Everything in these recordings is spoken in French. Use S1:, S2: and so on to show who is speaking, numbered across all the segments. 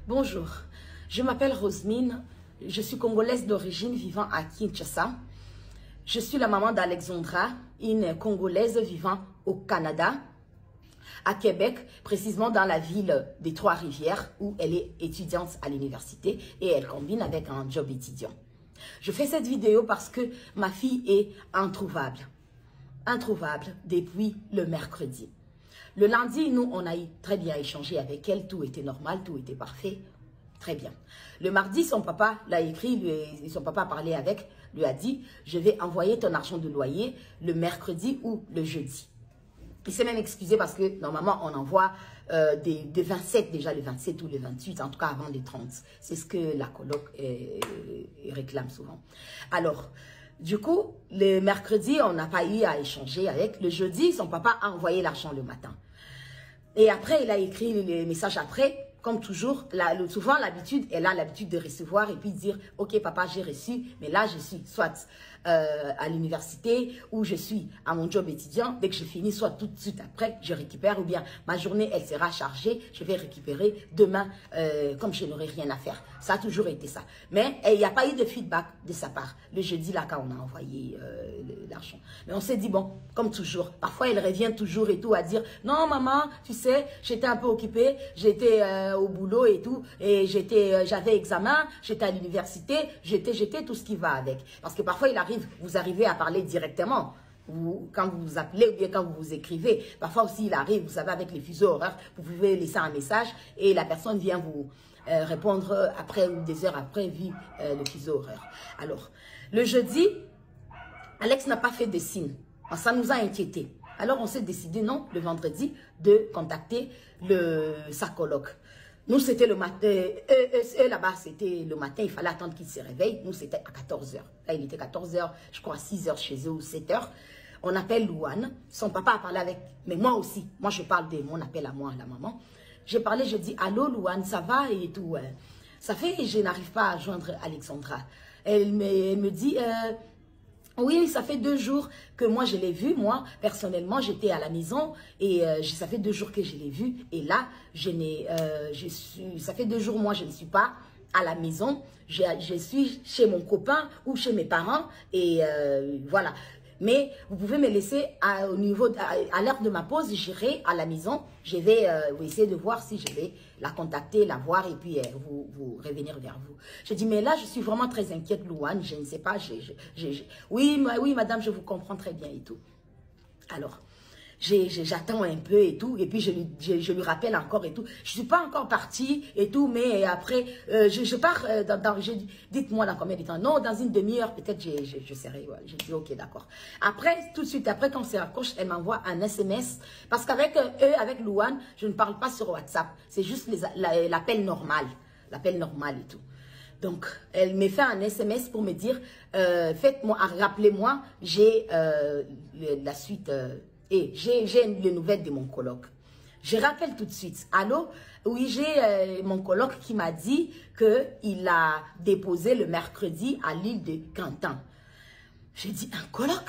S1: Bonjour, je m'appelle Rosemine, je suis congolaise d'origine vivant à Kinshasa. Je suis la maman d'Alexandra, une congolaise vivant au Canada, à Québec, précisément dans la ville des Trois-Rivières où elle est étudiante à l'université et elle combine avec un job étudiant. Je fais cette vidéo parce que ma fille est introuvable depuis le mercredi. Le lundi, nous, on a très bien échangé avec elle, tout était normal, tout était parfait, très bien. Le mardi, son papa l'a écrit, son papa a parlé avec, lui a dit, je vais envoyer ton argent de loyer le mercredi ou le jeudi. Il s'est même excusé parce que normalement, on envoie des 27, déjà le 27 ou le 28, en tout cas avant les 30. C'est ce que la coloc réclame souvent. Alors, du coup, le mercredi, on n'a pas eu à échanger avec. Le jeudi, son papa a envoyé l'argent le matin. Et après, il a écrit les messages après. Comme toujours, souvent l'habitude, elle a l'habitude de recevoir et puis dire, ok papa, j'ai reçu, mais là je suis soit à l'université ou je suis à mon job étudiant. Dès que je finis, soit tout de suite après, je récupère ou bien ma journée, elle sera chargée, je vais récupérer demain comme je n'aurai rien à faire. Ça a toujours été ça. Mais il n'y a pas eu de feedback de sa part. Le jeudi, là, quand on a envoyé l'argent. Mais on s'est dit, bon, comme toujours, parfois elle revient toujours et tout à dire, non maman, tu sais, j'étais un peu occupée, j'étais au boulot et tout, et j'avais examen, j'étais à l'université, j'étais tout ce qui va avec. Parce que parfois, vous arrivez à parler directement, quand vous vous appelez ou bien quand vous vous écrivez. Parfois aussi, il arrive, vous savez, avec les fuseaux horaires, vous pouvez laisser un message et la personne vient vous répondre après ou des heures après, vu le fuseau horaire. Alors, le jeudi, Alex n'a pas fait de signe. Ça nous a inquiétés. Alors, on s'est décidé, non, le vendredi, de contacter sa coloc. Nous, c'était le matin. Eux, là-bas, c'était le matin. Il fallait attendre qu'ils se réveillent. Nous, c'était à 14 h. Là, il était 14 h, je crois, 6 h chez eux ou 7 h. On appelle Louane. Son papa a parlé avec... Mais moi aussi. Moi, je parle de mon appel à moi, à la maman. J'ai parlé, je dis, allô, Louane, ça va et tout. Ça fait que je n'arrive pas à joindre Alexandra. Elle me dit... oui, ça fait 2 jours que moi je l'ai vu. Moi, personnellement, j'étais à la maison et ça fait 2 jours que je l'ai vu. Et là, ça fait 2 jours, moi, je ne suis pas à la maison. Je suis chez mon copain ou chez mes parents et voilà. Mais vous pouvez me laisser à l'heure de ma pause, j'irai à la maison. Je vais essayer de voir si je vais la contacter, la voir et puis vous revenir vers vous. Je dis, mais là, je suis vraiment très inquiète, Louane. Je ne sais pas. Oui, madame, je vous comprends très bien et tout. Alors, j'attends un peu et tout, et puis je lui rappelle encore et tout. Je suis pas encore partie et tout, mais après, je pars dites-moi dans combien de temps. Non, dans une demi-heure, peut-être je serai. Ouais, je dis, ok, d'accord. Après, tout de suite, après, quand on se raccroche, elle m'envoie un SMS, parce qu'avec eux, avec Louane, je ne parle pas sur WhatsApp. C'est juste l'appel normal. L'appel normal et tout. Donc, elle me fait un SMS pour me dire, faites-moi, rappelez-moi, j'ai la suite... Et j'ai les nouvelles de mon coloc. Je rappelle tout de suite. Allô? Oui, j'ai mon coloc qui m'a dit qu'il a déposé le mercredi à l'île de Cantan. J'ai dit, un coloc?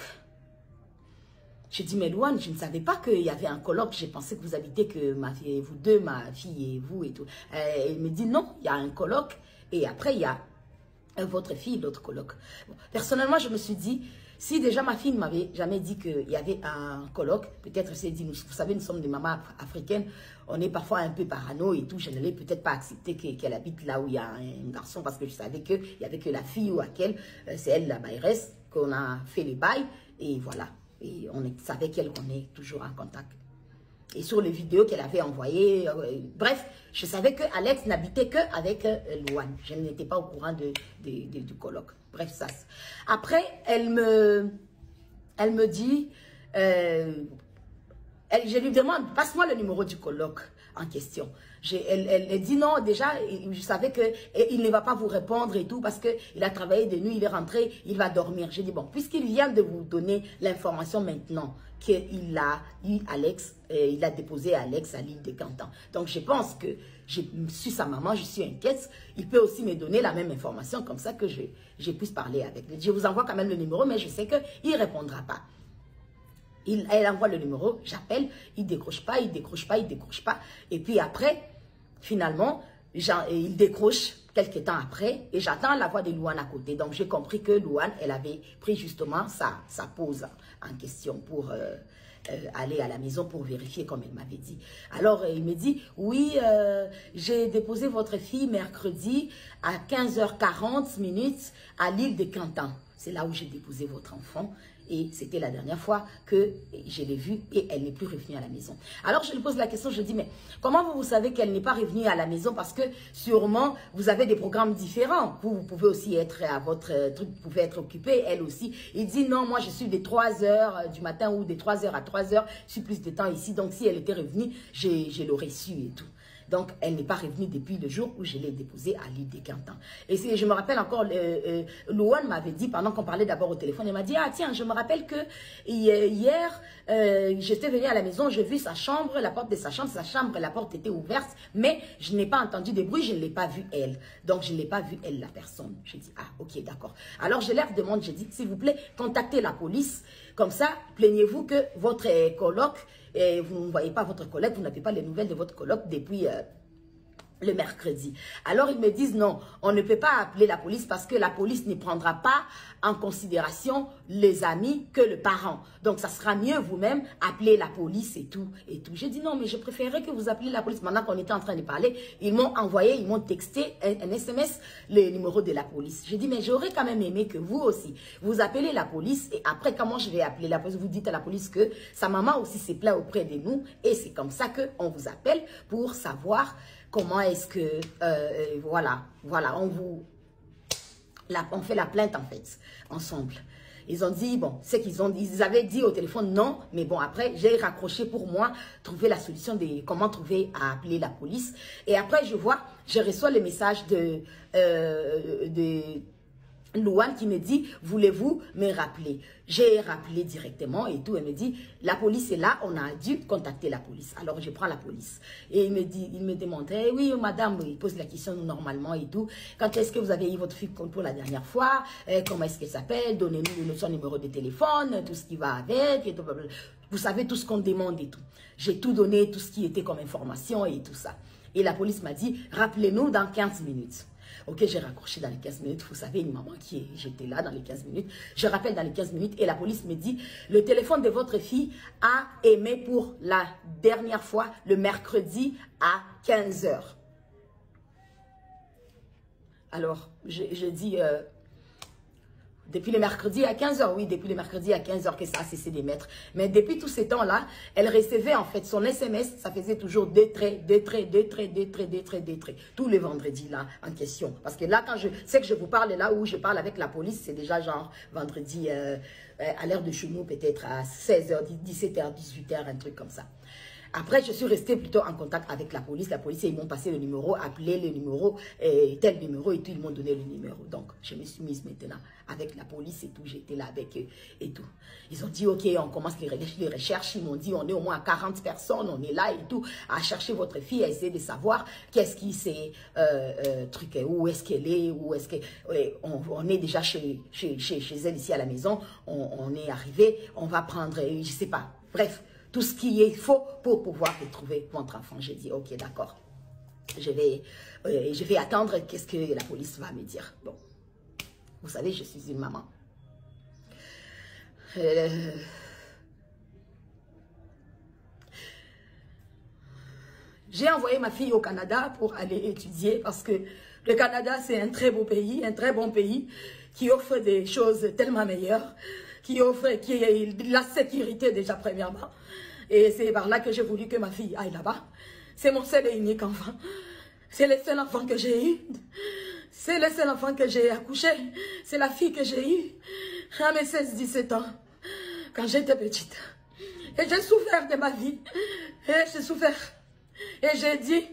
S1: J'ai dit, mais Louane, je ne savais pas qu'il y avait un coloc. J'ai pensé que vous habitez que vous deux, ma fille et vous et tout. Elle me dit, non, il y a un coloc. Et après, il y a votre fille, l'autre coloc. Bon, personnellement, je me suis dit, si déjà ma fille ne m'avait jamais dit qu'il y avait un coloc, peut-être c'est dit, vous savez, nous sommes des mamans africaines, on est parfois un peu parano et tout, je n'allais peut-être pas accepter qu'elle habite là où il y a un garçon parce que je savais qu'il n'y avait que la fille ou laquelle, c'est elle la mairesse, qu'on a fait les bails et voilà. Et on savait qu'elle qu'on est toujours en contact. Et sur les vidéos qu'elle avait envoyées, bref, je savais que Alex n'habitait qu'avec Louane. Je n'étais pas au courant du coloc. Bref, ça. Après, elle me dit, je lui demande, passe-moi le numéro du coloc en question. Elle dit non, déjà, je savais qu'il ne va pas vous répondre et tout parce qu'il a travaillé de nuit, il est rentré, il va dormir. J'ai dit, bon, puisqu'il vient de vous donner l'information maintenant qu'il a eu Alex, il a déposé Alex à l'île de Cantan. Donc, je pense que je suis sa maman, je suis inquiète. Il peut aussi me donner la même information comme ça que je puisse parler avec lui. Je vous envoie quand même le numéro, mais je sais qu'il ne répondra pas. Elle envoie le numéro, j'appelle, il décroche pas, il décroche pas, il décroche pas. Et puis après, finalement, il décroche quelques temps après et j'attends la voix de Louane à côté. Donc, j'ai compris que Louane, elle avait pris justement sa pause en question pour aller à la maison pour vérifier comme elle m'avait dit. Alors, il me dit, oui, j'ai déposé votre fille mercredi à 15h40 à l'île de Cantan. C'est là où j'ai déposé votre enfant. Et c'était la dernière fois que je l'ai vue et elle n'est plus revenue à la maison. Alors je lui pose la question, je dis, mais comment vous savez qu'elle n'est pas revenue à la maison? Parce que sûrement, vous avez des programmes différents. Vous pouvez aussi être à votre truc, vous pouvez être occupé, elle aussi. Il dit, non, moi je suis des 3h du matin ou des 3h à 3h, je suis plus de temps ici. Donc si elle était revenue, je l'aurais su et tout. Donc, elle n'est pas revenue depuis le jour où je l'ai déposée à l'île des Cantons. Et je me rappelle encore, Louane m'avait dit, pendant qu'on parlait d'abord au téléphone, elle m'a dit, ah tiens, je me rappelle que hier, j'étais venue à la maison, j'ai vu sa chambre, la porte de sa chambre, la porte était ouverte, mais je n'ai pas entendu de bruit, je ne l'ai pas vue elle. Donc, je ne l'ai pas vue elle, la personne. J'ai dit, ah ok, d'accord. Alors, je leur demande, j'ai dit, s'il vous plaît, contactez la police. Comme ça, plaignez-vous que votre coloc, et vous ne voyez pas votre collègue, vous n'avez pas les nouvelles de votre coloc depuis le mercredi. Alors ils me disent non, on ne peut pas appeler la police parce que la police ne prendra pas en considération les amis que le parent. Donc ça sera mieux vous-même appeler la police et tout. J'ai dit non, mais je préférerais que vous appeliez la police. Maintenant qu'on était en train de parler, ils m'ont envoyé, ils m'ont texté un SMS, le numéro de la police. J'ai dit mais j'aurais quand même aimé que vous aussi, vous appelez la police et après comment je vais appeler la police? Vous dites à la police que sa maman aussi s'est plaint auprès de nous et c'est comme ça qu'on vous appelle pour savoir comment est-ce que, voilà, on fait la plainte en fait, ensemble. Ils ont dit, bon, c'est qu'ils ont dit, ils avaient dit au téléphone non, mais bon, après, j'ai raccroché pour moi, trouver la solution de comment trouver à appeler la police. Et après, je reçois le message de Louane qui me dit, voulez-vous me rappeler? J'ai rappelé directement et tout. Elle me dit, la police est là, on a dû contacter la police. Alors, je prends la police. Et il me demande, eh oui, madame, il pose la question normalement et tout. Quand est-ce que vous avez eu votre fille pour la dernière fois? Comment est-ce qu'elle s'appelle? Donnez-nous son numéro de téléphone, tout ce qui va avec. Et tout. Vous savez tout ce qu'on demande et tout. J'ai tout donné, tout ce qui était comme information et tout ça. Et la police m'a dit, rappelez-nous dans 15 minutes. Ok, j'ai raccroché dans les 15 minutes. Vous savez, une maman j'étais là dans les 15 minutes. Je rappelle dans les 15 minutes et la police me dit, le téléphone de votre fille a émis pour la dernière fois le mercredi à 15h. Alors, je dis, depuis le mercredi à 15h, oui, depuis le mercredi à 15h que ça a cessé d'émettre. Mais depuis tous ces temps-là, elle recevait en fait son SMS, ça faisait toujours des traits, tous les vendredis là en question. Parce que là, quand je sais que je vous parle là où je parle avec la police, c'est déjà genre vendredi à l'heure de chez nous, peut-être à 16h, 17h, 18h, un truc comme ça. Après, je suis restée plutôt en contact avec la police. La police, ils m'ont passé le numéro, appelé le numéro, tel numéro et tout. Ils m'ont donné le numéro. Donc, je me suis mise maintenant avec la police et tout. J'étais là avec eux et tout. Ils ont dit, OK, on commence les recherches. Ils m'ont dit, on est au moins à 40 personnes. On est là et tout, à chercher votre fille, à essayer de savoir qu'est-ce qui s'est truqué, où est-ce qu'elle est, où est-ce que... on est déjà chez elle ici à la maison. On est arrivé. On va prendre, je sais pas. Bref. Tout ce qui est faux pour pouvoir retrouver votre enfant. J'ai dit, ok, d'accord. Je vais attendre qu'est-ce que la police va me dire. Bon, vous savez, je suis une maman. J'ai envoyé ma fille au Canada pour aller étudier parce que le Canada, c'est un très beau pays, un très bon pays qui offre des choses tellement meilleures, qui offre la sécurité déjà premièrement. Et c'est par là que j'ai voulu que ma fille aille là-bas. C'est mon seul et unique enfant. C'est le seul enfant que j'ai eu. C'est le seul enfant que j'ai accouché. C'est la fille que j'ai eue à mes 16-17 ans, quand j'étais petite. Et j'ai souffert de ma vie. Et j'ai souffert. Et j'ai dit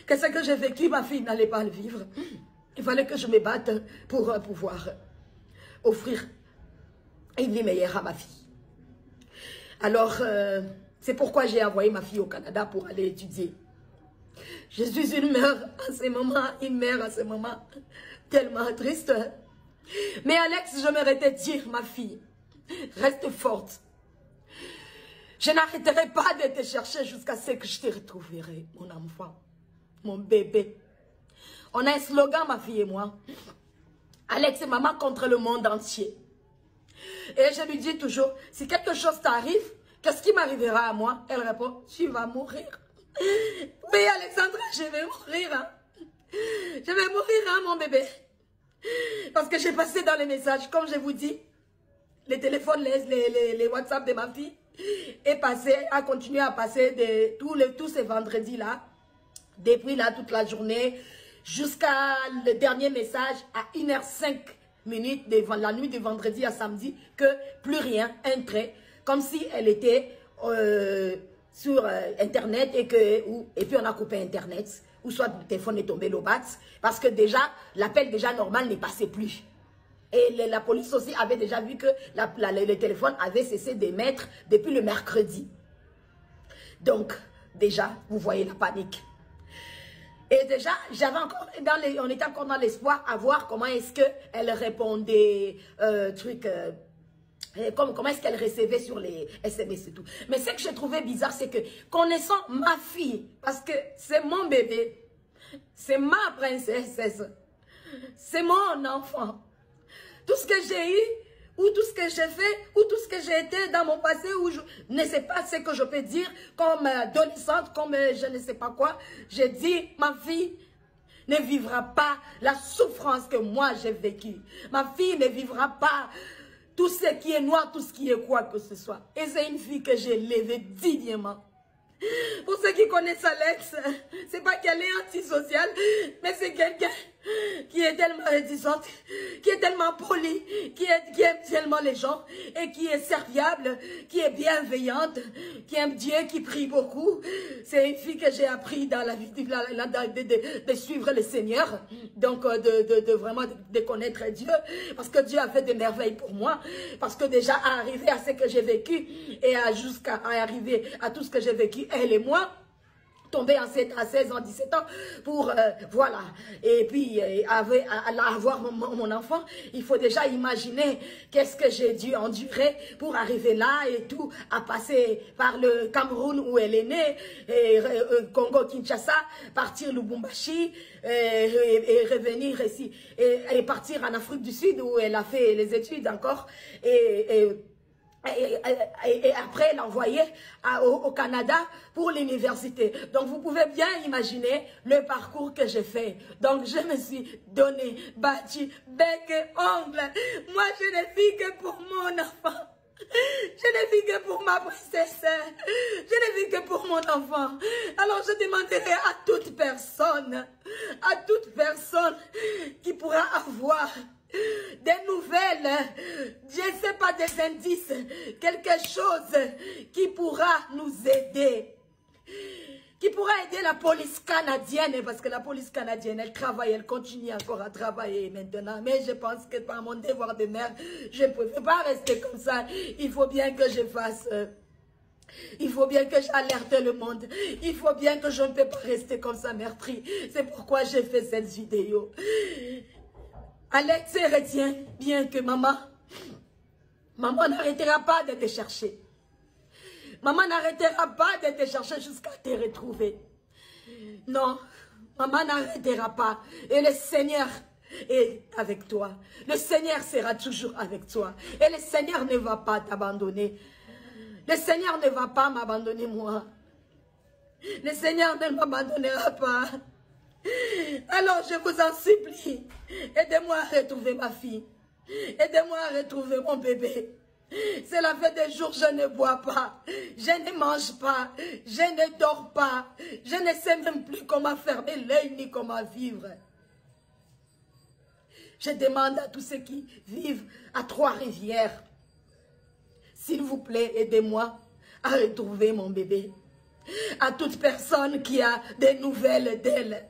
S1: que ce que j'ai vécu, ma fille n'allait pas le vivre. Il fallait que je me batte pour pouvoir offrir une vie meilleure à ma fille. Alors, c'est pourquoi j'ai envoyé ma fille au Canada pour aller étudier. Je suis une mère à ce moment, tellement triste. Mais Alex, je m'arrêtais de dire, ma fille, reste forte. Je n'arrêterai pas de te chercher jusqu'à ce que je te retrouverai, mon enfant, mon bébé. On a un slogan, ma fille et moi. Alex et maman contre le monde entier. Et je lui dis toujours, si quelque chose t'arrive, qu'est-ce qui m'arrivera à moi? Elle répond, tu vas mourir. Oui, Alexandra, je vais mourir. Hein. Je vais mourir, hein, mon bébé. Parce que j'ai passé dans les messages, comme je vous dis, les téléphones, les WhatsApp de ma fille, a continué à passer tous ces vendredis-là, depuis là toute la journée, jusqu'à le dernier message à 1h05 de la nuit de vendredi à samedi, que plus rien, un trait, comme si elle était sur Internet et puis on a coupé Internet, ou soit le téléphone est tombé l'obat, parce que déjà, l'appel déjà normal ne passait plus. Et la police aussi avait déjà vu que le téléphone avait cessé d'émettre depuis le mercredi. Donc, déjà, vous voyez la panique. Et déjà, on était encore dans l'espoir à voir comment est-ce qu'elle répondait, comment est-ce qu'elle recevait sur les SMS et tout. Mais ce que je trouvais bizarre, c'est que connaissant ma fille, parce que c'est mon bébé, c'est ma princesse, c'est mon enfant, tout ce que j'ai eu, ou tout ce que j'ai fait, ou tout ce que j'ai été dans mon passé, où je ne sais pas ce que je peux dire comme adolescente, comme je ne sais pas quoi, j'ai dit, ma fille ne vivra pas la souffrance que moi j'ai vécue. Ma fille ne vivra pas tout ce qui est noir, tout ce qui est quoi que ce soit. Et c'est une fille que j'ai élevée dignement. Pour ceux qui connaissent Alex, c'est pas qu'elle est antisociale, mais c'est quelqu'un qui est tellement réticente, qui est tellement polie, qui aime tellement les gens, et qui est serviable, qui est bienveillante, qui aime Dieu, qui prie beaucoup. C'est une fille que j'ai appris dans la vie de suivre le Seigneur, donc vraiment de connaître Dieu, parce que Dieu a fait des merveilles pour moi, parce que déjà à arriver à ce que j'ai vécu, et jusqu'à arriver à tout ce que j'ai vécu, elle et moi, tombée enceinte à 16 ans, 17 ans, pour, voilà, et puis avoir mon enfant, il faut déjà imaginer qu'est-ce que j'ai dû endurer pour arriver là et tout, à passer par le Cameroun où elle est née, et Congo-Kinshasa, partir Lubumbashi, et revenir ici, et partir en Afrique du Sud où elle a fait les études encore, et après l'envoyer au Canada pour l'université. Donc vous pouvez bien imaginer le parcours que j'ai fait. Donc je me suis donné, battu, bec et ongle. Moi je ne vis que pour mon enfant. Je ne vis que pour ma princesse. Je ne vis que pour mon enfant. Alors je demanderai à toute personne qui pourra avoir des nouvelles, je ne sais pas, des indices, quelque chose qui pourra nous aider, qui pourra aider la police canadienne, parce que la police canadienne, elle travaille, elle continue encore à travailler maintenant, mais je pense que par mon devoir de mère, je ne peux pas rester comme ça, il faut bien que je fasse... Il faut bien que j'alerte le monde. Il faut bien que je ne peux pas rester comme ça meurtri. C'est pourquoi j'ai fait cette vidéo. Alex, retiens bien que maman n'arrêtera pas de te chercher. Maman n'arrêtera pas de te chercher jusqu'à te retrouver. Non, maman n'arrêtera pas. Et le Seigneur est avec toi. Le Seigneur sera toujours avec toi. Et le Seigneur ne va pas t'abandonner. Le Seigneur ne va pas m'abandonner moi. Le Seigneur ne m'abandonnera pas. Alors je vous en supplie, aidez-moi à retrouver ma fille. Aidez-moi à retrouver mon bébé. Cela fait des jours je ne bois pas, je ne mange pas, je ne dors pas. Je ne sais même plus comment fermer l'œil ni comment vivre. Je demande à tous ceux qui vivent à Trois-Rivières, s'il vous plaît, aidez-moi à retrouver mon bébé. À toute personne qui a des nouvelles d'elle,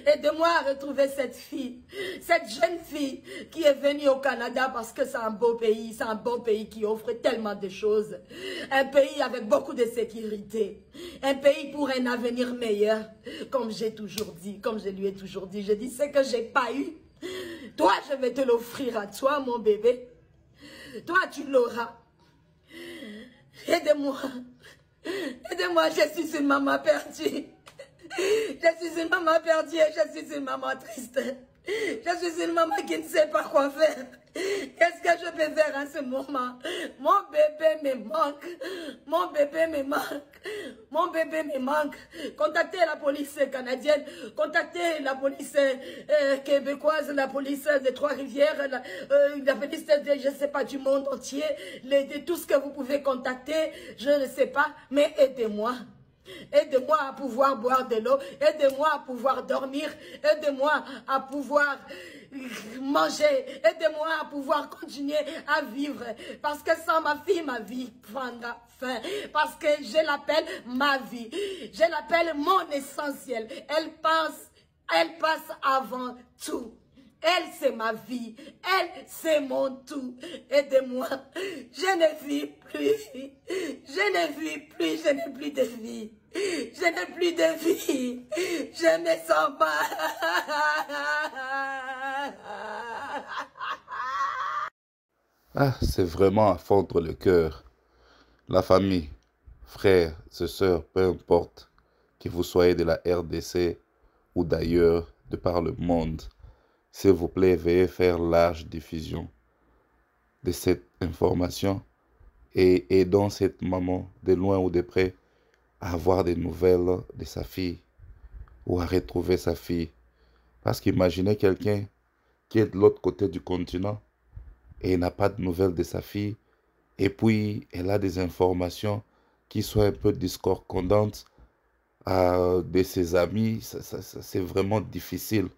S1: aidez-moi à retrouver cette fille, cette jeune fille qui est venue au Canada parce que c'est un beau pays, c'est un bon pays qui offre tellement de choses. Un pays avec beaucoup de sécurité, un pays pour un avenir meilleur, comme j'ai toujours dit, comme je lui ai toujours dit. Je dis ce que j'ai pas eu. Toi, je vais te l'offrir à toi, mon bébé. Toi, tu l'auras. Aidez-moi. Aidez-moi, je suis une maman perdue. Je suis une maman perdue, je suis une maman triste. Je suis une maman qui ne sait pas quoi faire. Qu'est-ce que je peux faire en ce moment? Mon bébé me manque. Mon bébé me manque. Mon bébé me manque. Contactez la police canadienne. Contactez la police québécoise, la police des Trois-Rivières, la police de, je ne sais pas, du monde entier. De tout ce que vous pouvez contacter, je ne sais pas, mais aidez-moi. Aide-moi à pouvoir boire de l'eau. Aide-moi à pouvoir dormir. Aide-moi à pouvoir manger. Aide-moi à pouvoir continuer à vivre. Parce que sans ma vie prendra fin. Parce que je l'appelle ma vie. Je l'appelle mon essentiel. Elle passe avant tout. Elle, c'est ma vie. Elle, c'est mon tout. Aidez-moi. Je ne vis plus. Je ne vis plus. Je n'ai plus de vie. Je n'ai plus de vie. Je me sens pas.
S2: Ah, c'est vraiment à fondre le cœur. La famille, frères et sœurs, peu importe que vous soyez de la RDC ou d'ailleurs, de par le monde, s'il vous plaît, veuillez faire large diffusion de cette information et aidons cette maman de loin ou de près à avoir des nouvelles de sa fille ou à retrouver sa fille. Parce qu'imaginez quelqu'un qui est de l'autre côté du continent et n'a pas de nouvelles de sa fille et puis elle a des informations qui sont un peu discordantes de ses amis, c'est vraiment difficile.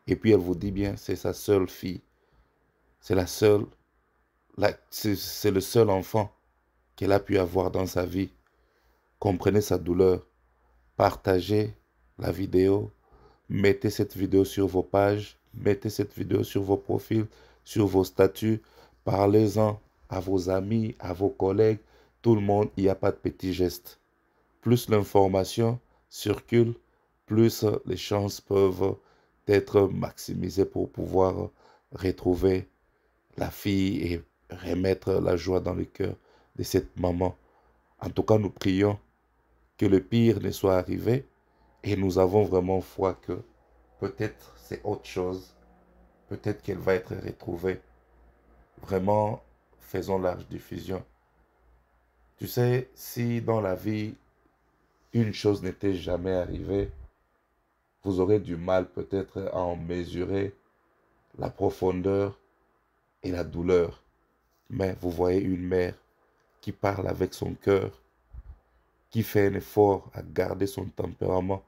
S2: Et puis elle vous dit bien, c'est sa seule fille. C'est la seule, c'est le seul enfant qu'elle a pu avoir dans sa vie. Comprenez sa douleur. Partagez la vidéo. Mettez cette vidéo sur vos pages. Mettez cette vidéo sur vos profils, sur vos statuts. Parlez-en à vos amis, à vos collègues. Tout le monde, il n'y a pas de petits gestes. Plus l'information circule, plus les chances peuvent être maximisées pour pouvoir retrouver la fille et remettre la joie dans le cœur de cette maman. En tout cas, nous prions que le pire ne soit arrivé et nous avons vraiment foi que peut-être c'est autre chose, peut-être qu'elle va être retrouvée. Vraiment, faisons large diffusion. Tu sais, si dans la vie, une chose n'était jamais arrivée, vous aurez du mal peut-être à en mesurer la profondeur et la douleur. Mais vous voyez une mère qui parle avec son cœur, qui fait un effort à garder son tempérament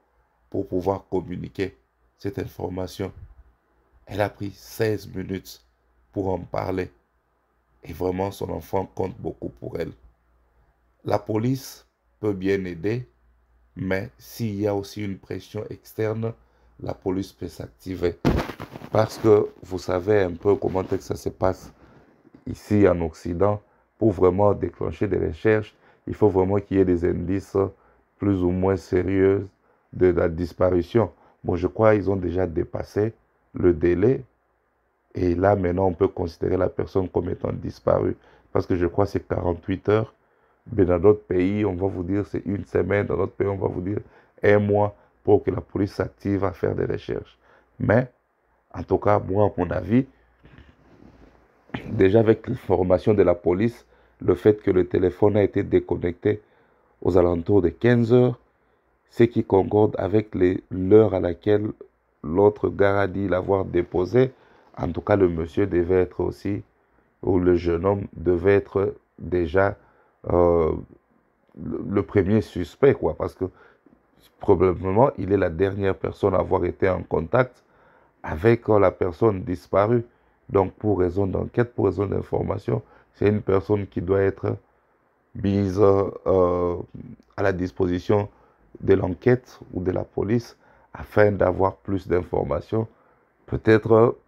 S2: pour pouvoir communiquer cette information. Elle a pris 16 minutes pour en parler. Et vraiment, son enfant compte beaucoup pour elle. La police peut bien aider, mais s'il y a aussi une pression externe, la police peut s'activer. Parce que vous savez un peu comment ça se passe ici en Occident. Pour vraiment déclencher des recherches, il faut vraiment qu'il y ait des indices plus ou moins sérieux de la disparition. Bon, je crois qu'ils ont déjà dépassé le délai. Et là, maintenant, on peut considérer la personne comme étant disparue. Parce que je crois que c'est 48 heures. Mais dans d'autres pays, on va vous dire c'est une semaine. Dans d'autres pays, on va vous dire un mois pour que la police s'active à faire des recherches. Mais, en tout cas, moi, à mon avis, déjà avec l'information de la police, le fait que le téléphone a été déconnecté aux alentours de 15 heures, ce qui concorde avec l'heure à laquelle l'autre gars a dit l'avoir déposé. En tout cas, le monsieur devait être aussi, ou le jeune homme devait être déjà le premier suspect, quoi, parce que probablement, il est la dernière personne à avoir été en contact avec la personne disparue. Donc, pour raison d'enquête, pour raison d'information, c'est une personne qui doit être mise à la disposition de l'enquête ou de la police afin d'avoir plus d'informations. Peut-être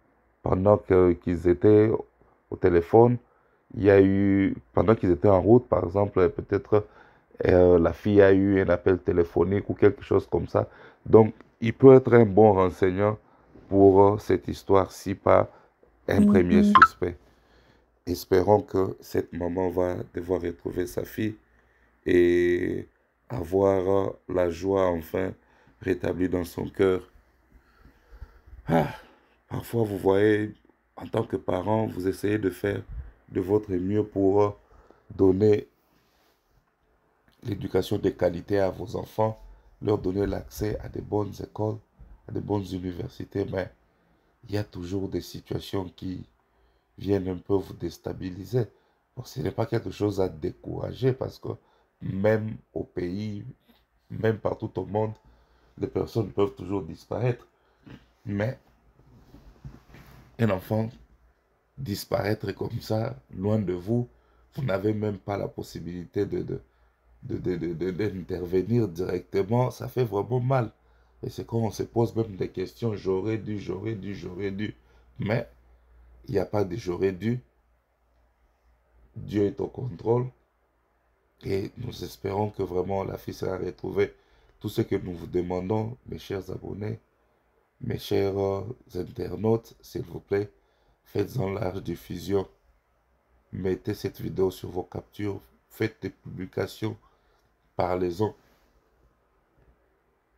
S2: pendant qu'ils étaient au téléphone, il y a eu, pendant qu'ils étaient en route, par exemple, peut-être la fille a eu un appel téléphonique ou quelque chose comme ça. Donc, il peut être un bon renseignant pour cette histoire-ci par un premier suspect. Espérons que cette maman va devoir retrouver sa fille et avoir la joie enfin rétabli dans son cœur. Ah, parfois, vous voyez, en tant que parent, vous essayez de faire de votre mieux pour donner l'éducation de qualité à vos enfants, leur donner l'accès à des bonnes écoles, à des bonnes universités, mais il y a toujours des situations qui viennent un peu vous déstabiliser. Bon, ce n'est pas quelque chose à décourager parce que même au pays, même partout au monde, les personnes peuvent toujours disparaître. Mais un enfant disparaître comme ça, loin de vous, vous n'avez même pas la possibilité d'intervenir directement, ça fait vraiment mal. Et c'est quand on se pose même des questions, j'aurais dû, j'aurais dû, j'aurais dû. Mais il n'y a pas de j'aurais dû. Dieu est au contrôle. Et nous espérons que vraiment la fille sera retrouvée. Tout ce que nous vous demandons, mes chers abonnés, mes chers internautes, s'il vous plaît, faites-en large diffusion. Mettez cette vidéo sur vos captures. Faites des publications. Parlez-en.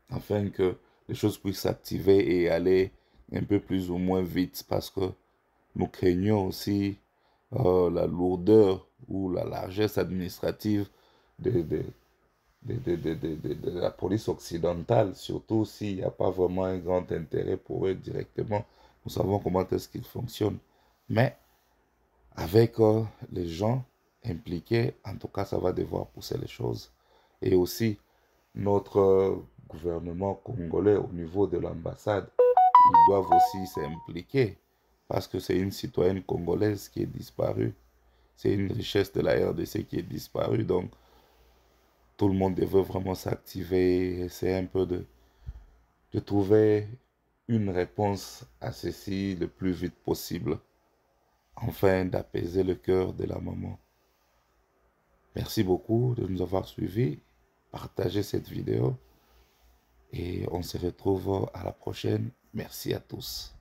S2: Afin que les choses puissent s'activer et aller un peu plus ou moins vite. Parce que nous craignons aussi la lourdeur ou la largesse administrative de la police occidentale, surtout s'il n'y a pas vraiment un grand intérêt pour eux directement. Nous savons comment est-ce qu'ils fonctionnent. Mais avec les gens impliqués, en tout cas, ça va devoir pousser les choses. Et aussi, notre gouvernement congolais au niveau de l'ambassade, ils doivent aussi s'impliquer parce que c'est une citoyenne congolaise qui est disparue. C'est une richesse de la RDC qui est disparue. Donc, tout le monde veut vraiment s'activer et essayer un peu de trouver une réponse à ceci le plus vite possible, afin d'apaiser le cœur de la maman. Merci beaucoup de nous avoir suivis. Partagez cette vidéo et on se retrouve à la prochaine. Merci à tous.